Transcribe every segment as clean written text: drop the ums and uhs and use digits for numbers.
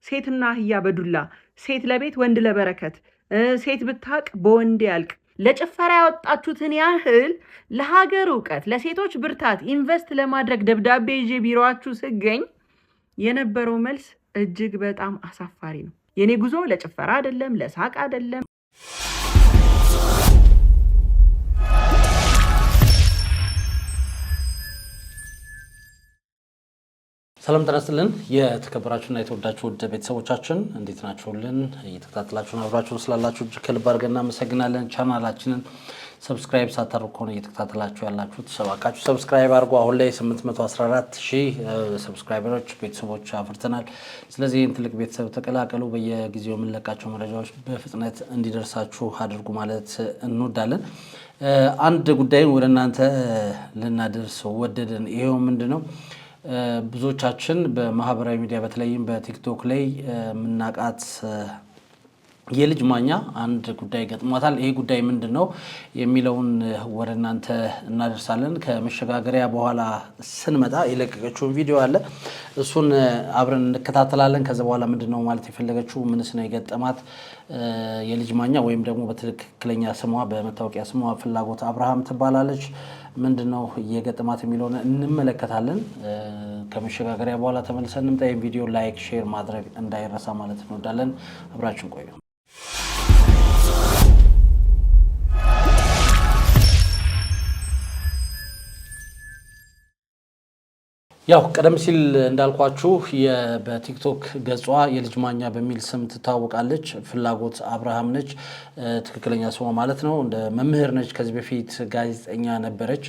ሴትና አህያ በዱላ ሴት ለቤት ወንድ ለበረከት ሴት ብታቅ በወንድ ያልቅ ለጭፈራ ያወጣችሁትን ያህል ለሀገር ዕውቀት ለሴቶች ብርታት ኢንቨስት ለማድረግ ደብዳቤ ይዤ ቢሮአችሁ ስገኝ የነበረው መልስ እጅግ በጣም አሳፋሪ ነው። የኔ ጉዞ ለጭፈራ አይደለም፣ ለሳቅ አይደለም። ሰላም ተነስተልን የተከበራችሁና የተወዳችሁ ውድ ቤተሰቦቻችን እንዴት ናችሁልን? እየተከታተላችሁን አብራችሁን ስላላችሁ ከልብ አድርገን እናመሰግናለን። ቻናላችንን ሰብስክራይብ ሳታደርጉ ከሆነ እየተከታተላችሁ ያላችሁት ሰባካችሁ ሰብስክራይብ አድርጉ። አሁን ላይ 814,000 ሰብስክራይበሮች ቤተሰቦች አፍርተናል። ስለዚህ ይህን ትልቅ ቤተሰብ ተቀላቀሉ። በየጊዜው የምንለቃቸው መረጃዎች በፍጥነት እንዲደርሳችሁ አድርጉ ማለት እንወዳለን። አንድ ጉዳይን ወደ እናንተ ልናደርስ ወደድን። ይሄው ምንድነው? ብዙዎቻችን በማህበራዊ ሚዲያ በተለይም በቲክቶክ ላይ ምናቃት የልጅ ማኛ አንድ ጉዳይ ገጥሟታል። ይሄ ጉዳይ ምንድነው የሚለውን ወደ እናንተ እናደርሳለን። ከመሸጋገሪያ በኋላ ስንመጣ የለቀቀችውን ቪዲዮ አለ፣ እሱን አብረን እንከታተላለን። ከዛ በኋላ ምንድነው ማለት የፈለገችው ምንስ ነው የገጠማት የልጅ ማኛ ወይም ደግሞ በትክክለኛ ስሟ በመታወቂያ ስሟ ፍላጎት አብርሃም ትባላለች። ምንድነው የገጠማት የሚለውን እንመለከታለን። ከመሸጋገሪያ በኋላ ተመልሰን እንምጣ። ይሄን ቪዲዮ ላይክ ሼር ማድረግ እንዳይረሳ ማለት እንወዳለን። አብራችሁን ቆዩ። ያው ቀደም ሲል እንዳልኳችሁ በቲክቶክ ገጿ የልጅ ማኛ በሚል ስም ትታወቃለች። ፍላጎት አብርሃም ነች ትክክለኛ ስሟ ማለት ነው። እንደ መምህር ነች። ከዚህ በፊት ጋዜጠኛ ነበረች።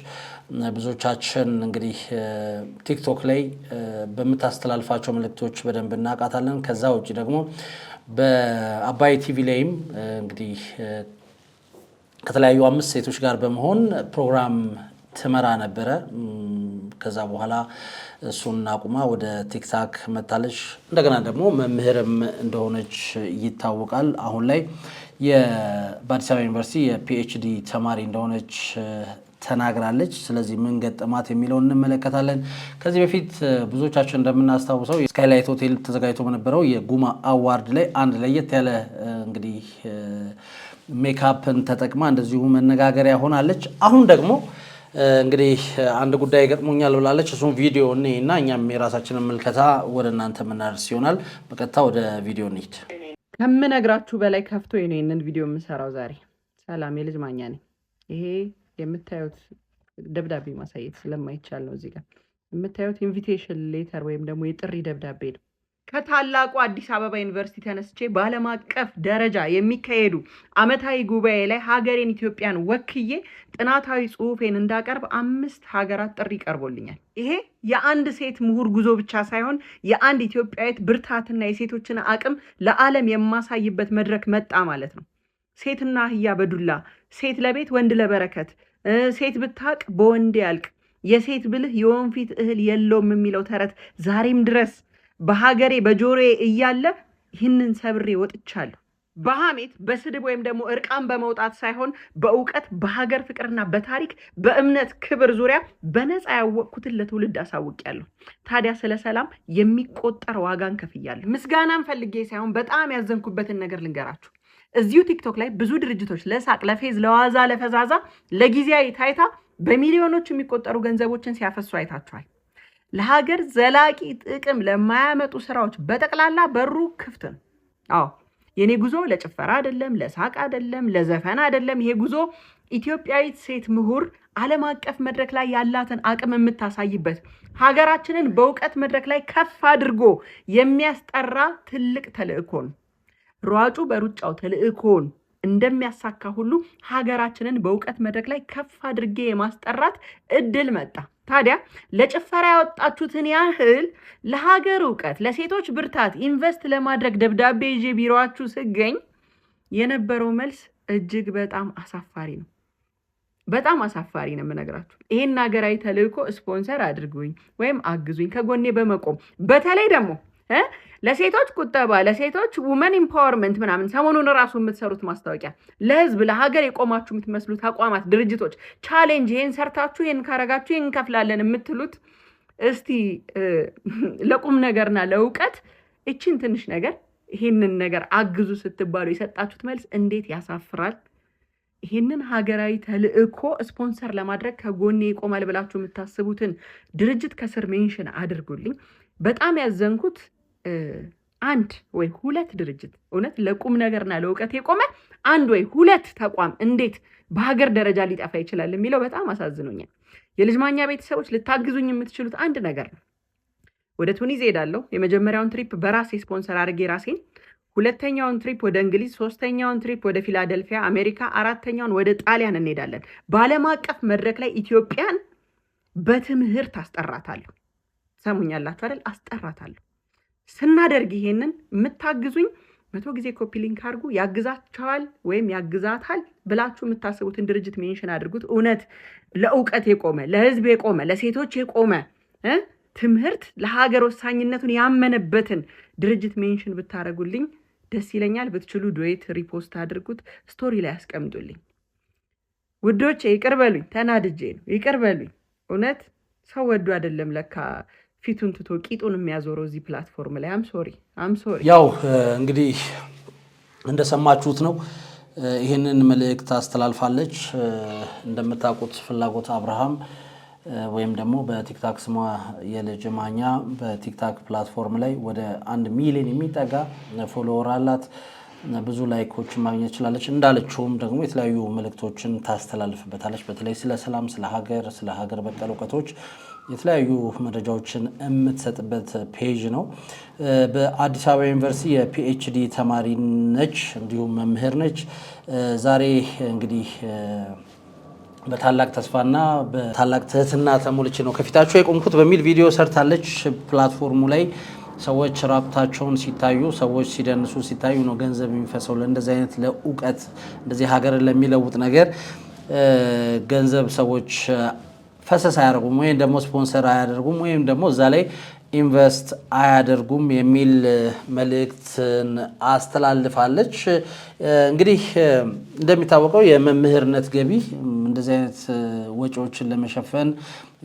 ብዙዎቻችን እንግዲህ ቲክቶክ ላይ በምታስተላልፋቸው መልእክቶች በደንብ እናውቃታለን። ከዛ ውጪ ደግሞ በአባይ ቲቪ ላይም እንግዲህ ከተለያዩ 5 ሴቶች ጋር በመሆን ፕሮግራም ትመራ ነበረ። ከዛ በኋላ እሱን አቁማ ወደ ቲክታክ መጣለች። እንደገና ደግሞ መምህርም እንደሆነች ይታወቃል። አሁን ላይ በአዲስ አበባ ዩኒቨርሲቲ የፒኤችዲ ተማሪ እንደሆነች ተናግራለች። ስለዚህ ምን ገጠማት የሚለውን እንመለከታለን። ከዚህ በፊት ብዙዎቻችን እንደምናስታውሰው ስካይላይት ሆቴል ተዘጋጅቶ በነበረው የጉማ አዋርድ ላይ አንድ ለየት ያለ እንግዲህ ሜካፕን ተጠቅማ እንደዚሁ መነጋገሪያ ሆናለች። አሁን ደግሞ እንግዲህ አንድ ጉዳይ ገጥሞኛል ብላለች። እሱም ቪዲዮ እና እኛም የራሳችንን ምልከታ ወደ እናንተ የምናደርስ ይሆናል። በቀጥታ ወደ ቪዲዮ እንሂድ። ከምነግራችሁ በላይ ከፍቶ ነው ይሄንን ቪዲዮ የምሰራው ዛሬ። ሰላም፣ የልጅ ማኛ ነኝ። ይሄ የምታዩት ደብዳቤ ማሳየት ስለማይቻል ነው። እዚህ ጋር የምታዩት ኢንቪቴሽን ሌተር ወይም ደግሞ የጥሪ ደብዳቤ ነው። ከታላቁ አዲስ አበባ ዩኒቨርሲቲ ተነስቼ በዓለም አቀፍ ደረጃ የሚካሄዱ ዓመታዊ ጉባኤ ላይ ሀገሬን ኢትዮጵያን ወክዬ ጥናታዊ ጽሑፌን እንዳቀርብ 5 ሀገራት ጥሪ ቀርቦልኛል። ይሄ የአንድ ሴት ምሁር ጉዞ ብቻ ሳይሆን የአንድ ኢትዮጵያዊት ብርታትና የሴቶችን አቅም ለዓለም የማሳይበት መድረክ መጣ ማለት ነው። ሴትና አህያ በዱላ ሴት ለቤት ወንድ ለበረከት ሴት ብታቅ በወንድ ያልቅ የሴት ብልህ የወንፊት እህል የለውም የሚለው ተረት ዛሬም ድረስ በሀገሬ በጆሮዬ እያለ ይህንን ሰብሬ ወጥቻለሁ። በሐሜት በስድብ ወይም ደግሞ እርቃን በመውጣት ሳይሆን በእውቀት በሀገር ፍቅርና በታሪክ በእምነት ክብር ዙሪያ በነፃ ያወቅኩትን ለትውልድ አሳውቂያለሁ። ታዲያ ስለ ሰላም የሚቆጠር ዋጋን ከፍያለሁ። ምስጋናን ፈልጌ ሳይሆን በጣም ያዘንኩበትን ነገር ልንገራችሁ። እዚሁ ቲክቶክ ላይ ብዙ ድርጅቶች ለሳቅ፣ ለፌዝ፣ ለዋዛ፣ ለፈዛዛ፣ ለጊዜያዊ ታይታ በሚሊዮኖች የሚቆጠሩ ገንዘቦችን ሲያፈሱ አይታችኋል። ለሀገር ዘላቂ ጥቅም ለማያመጡ ስራዎች በጠቅላላ በሩ ክፍት ነው። አዎ የኔ ጉዞ ለጭፈራ አይደለም፣ ለሳቅ አይደለም፣ ለዘፈን አይደለም። ይሄ ጉዞ ኢትዮጵያዊት ሴት ምሁር ዓለም አቀፍ መድረክ ላይ ያላትን አቅም የምታሳይበት ሀገራችንን በእውቀት መድረክ ላይ ከፍ አድርጎ የሚያስጠራ ትልቅ ተልእኮ ነው። ሯጩ በሩጫው ተልእኮን እንደሚያሳካ ሁሉ ሀገራችንን በእውቀት መድረክ ላይ ከፍ አድርጌ የማስጠራት እድል መጣ። ታዲያ ለጭፈራ ያወጣችሁትን ያህል ለሀገር ዕውቀት ለሴቶች ብርታት ኢንቨስት ለማድረግ ደብዳቤ ይዤ ቢሮአችሁ ስገኝ የነበረው መልስ እጅግ በጣም አሳፋሪ ነው። በጣም አሳፋሪ ነው የምነግራችሁ። ይሄን ሀገራዊ ተልእኮ ስፖንሰር አድርጉኝ ወይም አግዙኝ ከጎኔ በመቆም በተለይ ደግሞ ለሴቶች ቁጠባ፣ ለሴቶች ውመን ኢምፓወርመንት ምናምን ሰሞኑን ራሱ የምትሰሩት ማስታወቂያ ለህዝብ ለሀገር የቆማችሁ የምትመስሉ ተቋማት፣ ድርጅቶች ቻሌንጅ ይሄን ሰርታችሁ ይሄን ካረጋችሁ ይሄን እንከፍላለን የምትሉት እስቲ ለቁም ነገርና ለእውቀት እቺን ትንሽ ነገር ይሄንን ነገር አግዙ ስትባሉ የሰጣችሁት መልስ እንዴት ያሳፍራል። ይሄንን ሀገራዊ ተልእኮ ስፖንሰር ለማድረግ ከጎኔ ይቆማል ብላችሁ የምታስቡትን ድርጅት ከስር ሜንሽን አድርጉልኝ። በጣም ያዘንኩት አንድ ወይ ሁለት ድርጅት እውነት ለቁም ነገርና ለእውቀት የቆመ አንድ ወይ ሁለት ተቋም እንዴት በሀገር ደረጃ ሊጠፋ ይችላል የሚለው በጣም አሳዝኖኛል። የልጅ ማኛ ቤተሰቦች ልታግዙኝ የምትችሉት አንድ ነገር ነው። ወደ ቱኒዝ ሄዳለሁ። የመጀመሪያውን ትሪፕ በራሴ ስፖንሰር አድርጌ ራሴን፣ ሁለተኛውን ትሪፕ ወደ እንግሊዝ፣ ሶስተኛውን ትሪፕ ወደ ፊላደልፊያ አሜሪካ፣ አራተኛውን ወደ ጣሊያን እንሄዳለን። በዓለም አቀፍ መድረክ ላይ ኢትዮጵያን በትምህርት አስጠራታለሁ። ሰሙኛላችሁ አይደል? አስጠራታለሁ። ስናደርግ ይሄንን የምታግዙኝ 100 ጊዜ ኮፒ ሊንክ አድርጉ። ያግዛቸዋል ወይም ያግዛታል ብላችሁ የምታስቡትን ድርጅት ሜንሽን አድርጉት። እውነት ለእውቀት የቆመ ለህዝብ የቆመ ለሴቶች የቆመ ትምህርት ለሀገር ወሳኝነቱን ያመነበትን ድርጅት ሜንሽን ብታደርጉልኝ ደስ ይለኛል። ብትችሉ ዱዌት ሪፖስት አድርጉት፣ ስቶሪ ላይ ያስቀምጡልኝ። ውዶቼ ይቅር በሉኝ፣ ተናድጄ ነው። ይቅር በሉኝ። እውነት ሰው ወዱ አይደለም ለካ ፊቱን ትቶ ቂጡን የሚያዞረው እዚህ ፕላትፎርም ላይ። አም ሶሪ። ያው እንግዲህ እንደሰማችሁት ነው። ይህንን መልእክት አስተላልፋለች። እንደምታውቁት ፍላጎት አብርሃም ወይም ደግሞ በቲክታክ ስሟ የልጅ ማኛ በቲክታክ ፕላትፎርም ላይ ወደ 1 ሚሊዮን የሚጠጋ ፎሎወር አላት። ብዙ ላይኮችን ማግኘት ችላለች። እንዳለችውም ደግሞ የተለያዩ መልእክቶችን ታስተላልፍበታለች። በተለይ ስለ ሰላም፣ ስለ ሀገር በቀል እውቀቶች የተለያዩ መረጃዎችን የምትሰጥበት ፔጅ ነው። በአዲስ አበባ ዩኒቨርሲቲ የፒኤችዲ ተማሪ ነች፣ እንዲሁም መምህር ነች። ዛሬ እንግዲህ በታላቅ ተስፋና በታላቅ ትህትና ተሞልቼ ነው ከፊታችሁ የቆምኩት በሚል ቪዲዮ ሰርታለች። ፕላትፎርሙ ላይ ሰዎች ራቁታቸውን ሲታዩ፣ ሰዎች ሲደንሱ ሲታዩ ነው ገንዘብ የሚፈሰው። ለእንደዚህ አይነት ለእውቀት እንደዚህ ሀገርን ለሚለውጥ ነገር ገንዘብ ሰዎች ፈሰስ አያደርጉም ወይም ደግሞ ስፖንሰር አያደርጉም ወይም ደግሞ እዛ ላይ ኢንቨስት አያደርጉም የሚል መልእክትን አስተላልፋለች። እንግዲህ እንደሚታወቀው የመምህርነት ገቢ እንደዚህ አይነት ወጪዎችን ለመሸፈን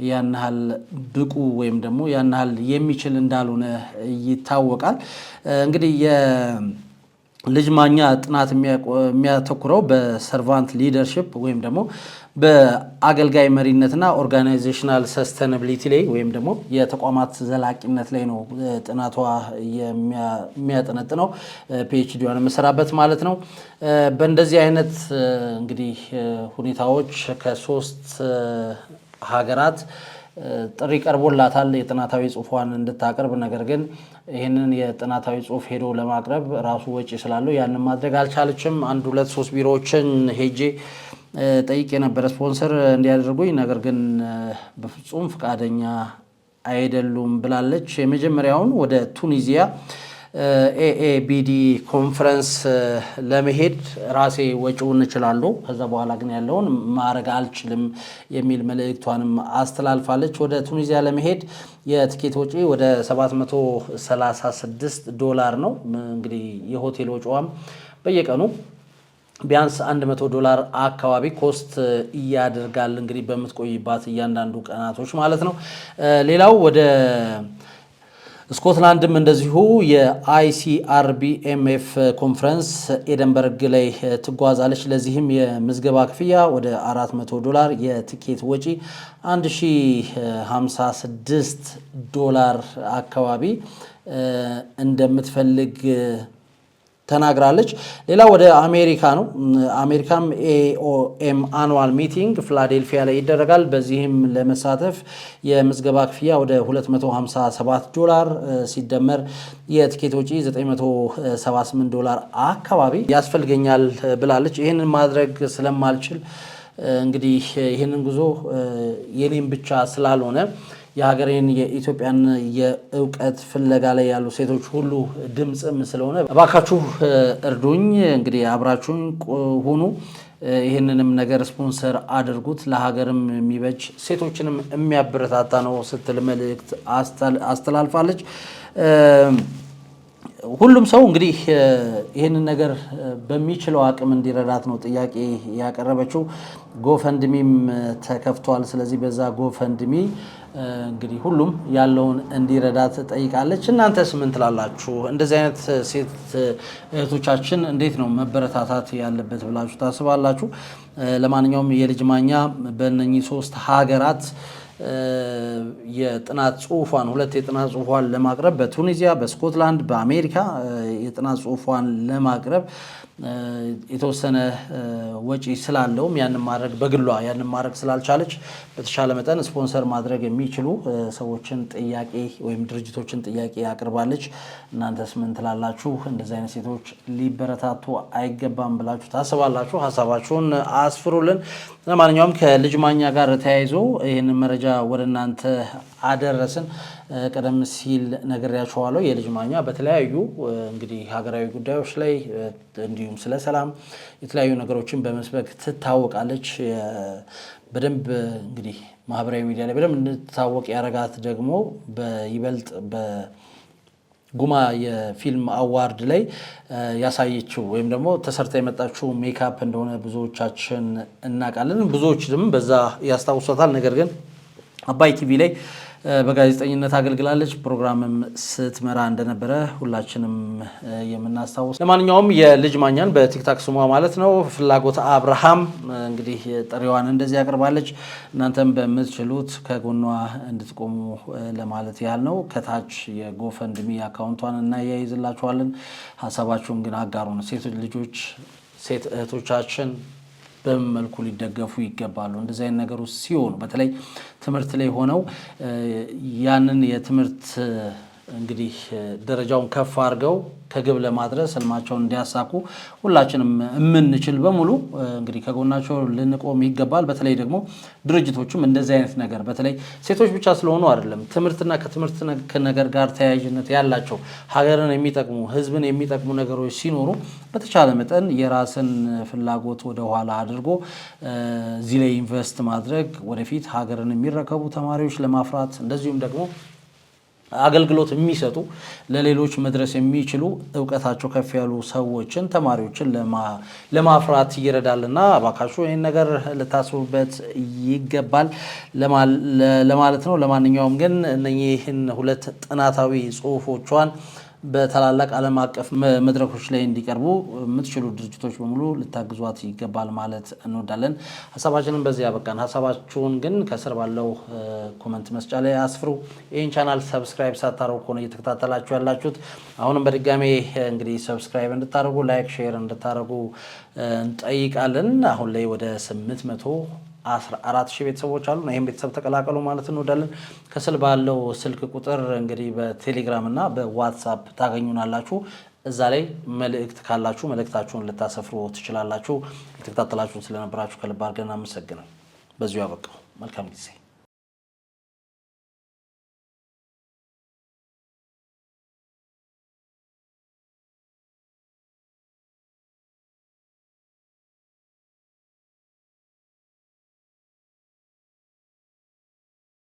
ያንሃል ብቁ ወይም ደግሞ ያንሃል የሚችል እንዳልሆነ ይታወቃል። እንግዲህ የልጅ ማኛ ጥናት የሚያተኩረው በሰርቫንት ሊደርሺፕ ወይም ደግሞ በአገልጋይ መሪነትና ኦርጋናይዜሽናል ሰስተናቢሊቲ ላይ ወይም ደግሞ የተቋማት ዘላቂነት ላይ ነው ጥናቷ የሚያጠነጥነው። ፒኤችዲዋን የምሰራበት ማለት ነው። በእንደዚህ አይነት እንግዲህ ሁኔታዎች ከ3 ሀገራት ጥሪ ቀርቦላታል የጥናታዊ ጽሑፏን እንድታቀርብ። ነገር ግን ይህንን የጥናታዊ ጽሑፍ ሄዶ ለማቅረብ ራሱ ወጪ ስላለው ያንን ማድረግ አልቻለችም። 1 2 3 ቢሮዎችን ሄጄ ጠይቄ የነበረ ስፖንሰር እንዲያደርጉኝ፣ ነገር ግን በፍጹም ፈቃደኛ አይደሉም ብላለች። የመጀመሪያውን ወደ ቱኒዚያ ኤኤቢዲ ኮንፈረንስ ለመሄድ ራሴ ወጪውን እችላለሁ፣ ከዛ በኋላ ግን ያለውን ማድረግ አልችልም የሚል መልእክቷንም አስተላልፋለች። ወደ ቱኒዚያ ለመሄድ የትኬት ወጪ ወደ $736 ነው። እንግዲህ የሆቴል ወጪዋም በየቀኑ ቢያንስ $100 አካባቢ ኮስት እያደርጋል እንግዲህ በምትቆይባት እያንዳንዱ ቀናቶች ማለት ነው። ሌላው ወደ ስኮትላንድም እንደዚሁ የአይሲአርቢኤምኤፍ ኮንፈረንስ ኤደንበርግ ላይ ትጓዛለች። ለዚህም የምዝገባ ክፍያ ወደ $400፣ የትኬት ወጪ $1056 አካባቢ እንደምትፈልግ ተናግራለች። ሌላ ወደ አሜሪካ ነው። አሜሪካም ኤኦኤም አኑዋል ሚቲንግ ፊላዴልፊያ ላይ ይደረጋል። በዚህም ለመሳተፍ የምዝገባ ክፍያ ወደ $257 ሲደመር የትኬት ወጪ $978 አካባቢ ያስፈልገኛል ብላለች። ይህንን ማድረግ ስለማልችል እንግዲህ ይህንን ጉዞ የኔም ብቻ ስላልሆነ የሀገሬን የኢትዮጵያን የእውቀት ፍለጋ ላይ ያሉ ሴቶች ሁሉ ድምፅም ስለሆነ እባካችሁ እርዱኝ። እንግዲህ አብራችሁኝ ሁኑ። ይህንንም ነገር ስፖንሰር አድርጉት። ለሀገርም የሚበጅ ሴቶችንም የሚያበረታታ ነው ስትል መልእክት አስተላልፋለች። ሁሉም ሰው እንግዲህ ይህንን ነገር በሚችለው አቅም እንዲረዳት ነው ጥያቄ ያቀረበችው። ጎፈንድሚም ተከፍቷል። ስለዚህ በዛ ጎፈንድሚ እንግዲህ ሁሉም ያለውን እንዲረዳት ጠይቃለች። እናንተስ ምን ትላላችሁ? እንደዚህ አይነት ሴት እህቶቻችን እንዴት ነው መበረታታት ያለበት ብላችሁ ታስባላችሁ? ለማንኛውም የልጅ ማኛ በእነኚህ 3 ሀገራት የጥናት ጽሁፏን 2 የጥናት ጽሁፏን ለማቅረብ በቱኒዚያ፣ በስኮትላንድ፣ በአሜሪካ የጥናት ጽሁፏን ለማቅረብ የተወሰነ ወጪ ስላለውም ያንን ማድረግ በግሏ ያንን ማድረግ ስላልቻለች በተሻለ መጠን ስፖንሰር ማድረግ የሚችሉ ሰዎችን ጥያቄ ወይም ድርጅቶችን ጥያቄ አቅርባለች። እናንተስ ምን ትላላችሁ? እንደዚህ አይነት ሴቶች ሊበረታቱ አይገባም ብላችሁ ታስባላችሁ? ሀሳባችሁን አስፍሩልን። ለማንኛውም ከልጅ ማኛ ጋር ተያይዞ ይህንን መረጃ ወደ እናንተ አደረስን። ቀደም ሲል ነግሬያችኋለሁ። የልጅ ማኛ በተለያዩ እንግዲህ ሀገራዊ ጉዳዮች ላይ እንዲሁም ስለ ሰላም የተለያዩ ነገሮችን በመስበክ ትታወቃለች። በደንብ እንግዲህ ማህበራዊ ሚዲያ ላይ በደንብ እንድትታወቅ ያረጋት ደግሞ በይበልጥ ጉማ የፊልም አዋርድ ላይ ያሳየችው ወይም ደግሞ ተሰርታ የመጣችው ሜካፕ እንደሆነ ብዙዎቻችን እናውቃለን። ብዙዎች ደግሞ በዛ ያስታውሷታል። ነገር ግን አባይ ቲቪ ላይ በጋዜጠኝነት አገልግላለች። ፕሮግራምም ስትመራ እንደነበረ ሁላችንም የምናስታውስ። ለማንኛውም የልጅ ማኛን በቲክታክ ስሟ ማለት ነው ፍላጎት አብርሃም እንግዲህ ጥሪዋን እንደዚህ ያቀርባለች። እናንተም በምትችሉት ከጎኗ እንድትቆሙ ለማለት ያህል ነው። ከታች የጎፈንድሚ አካውንቷን እናያይዝላችኋለን። ሀሳባችሁን ግን አጋሩን። ሴት እህቶቻችን በምን መልኩ ሊደገፉ ይገባሉ? እንደዚህ አይነት ነገሮች ሲሆኑ በተለይ ትምህርት ላይ ሆነው ያንን የትምህርት እንግዲህ ደረጃውን ከፍ አድርገው ከግብ ለማድረስ ህልማቸውን እንዲያሳኩ ሁላችንም የምንችል በሙሉ እንግዲህ ከጎናቸው ልንቆም ይገባል። በተለይ ደግሞ ድርጅቶችም እንደዚህ አይነት ነገር በተለይ ሴቶች ብቻ ስለሆኑ አይደለም፣ ትምህርትና ከትምህርት ነገር ጋር ተያያዥነት ያላቸው ሀገርን የሚጠቅሙ ህዝብን የሚጠቅሙ ነገሮች ሲኖሩ በተቻለ መጠን የራስን ፍላጎት ወደ ኋላ አድርጎ እዚህ ላይ ኢንቨስት ማድረግ ወደፊት ሀገርን የሚረከቡ ተማሪዎች ለማፍራት እንደዚሁም ደግሞ አገልግሎት የሚሰጡ ለሌሎች መድረስ የሚችሉ እውቀታቸው ከፍ ያሉ ሰዎችን ተማሪዎችን ለማፍራት ይረዳልና አባካችሁ ይህን ነገር ልታስቡበት ይገባል ለማለት ነው። ለማንኛውም ግን እነኚህን 2 ጥናታዊ ጽሁፎቿን በታላላቅ ዓለም አቀፍ መድረኮች ላይ እንዲቀርቡ የምትችሉ ድርጅቶች በሙሉ ልታግዟት ይገባል ማለት እንወዳለን። ሀሳባችንን በዚህ ያበቃን። ሀሳባችሁን ግን ከስር ባለው ኮመንት መስጫ ላይ አስፍሩ። ይህን ቻናል ሰብስክራይብ ሳታደርጉ ከሆነ እየተከታተላችሁ ያላችሁት አሁንም በድጋሜ እንግዲህ ሰብስክራይብ እንድታደርጉ ላይክ፣ ሼር እንድታደርጉ እንጠይቃለን። አሁን ላይ ወደ 814,000 ቤተሰቦች አሉ። ይህም ቤተሰብ ተቀላቀሉ ማለት እንወዳለን። ከስል ባለው ስልክ ቁጥር እንግዲህ በቴሌግራም እና በዋትሳፕ ታገኙናላችሁ። እዛ ላይ መልእክት ካላችሁ መልእክታችሁን ልታሰፍሩ ትችላላችሁ። የተከታተላችሁን ስለነበራችሁ ከልብ አድርገን አመሰግናለን። በዚሁ ያበቃው። መልካም ጊዜ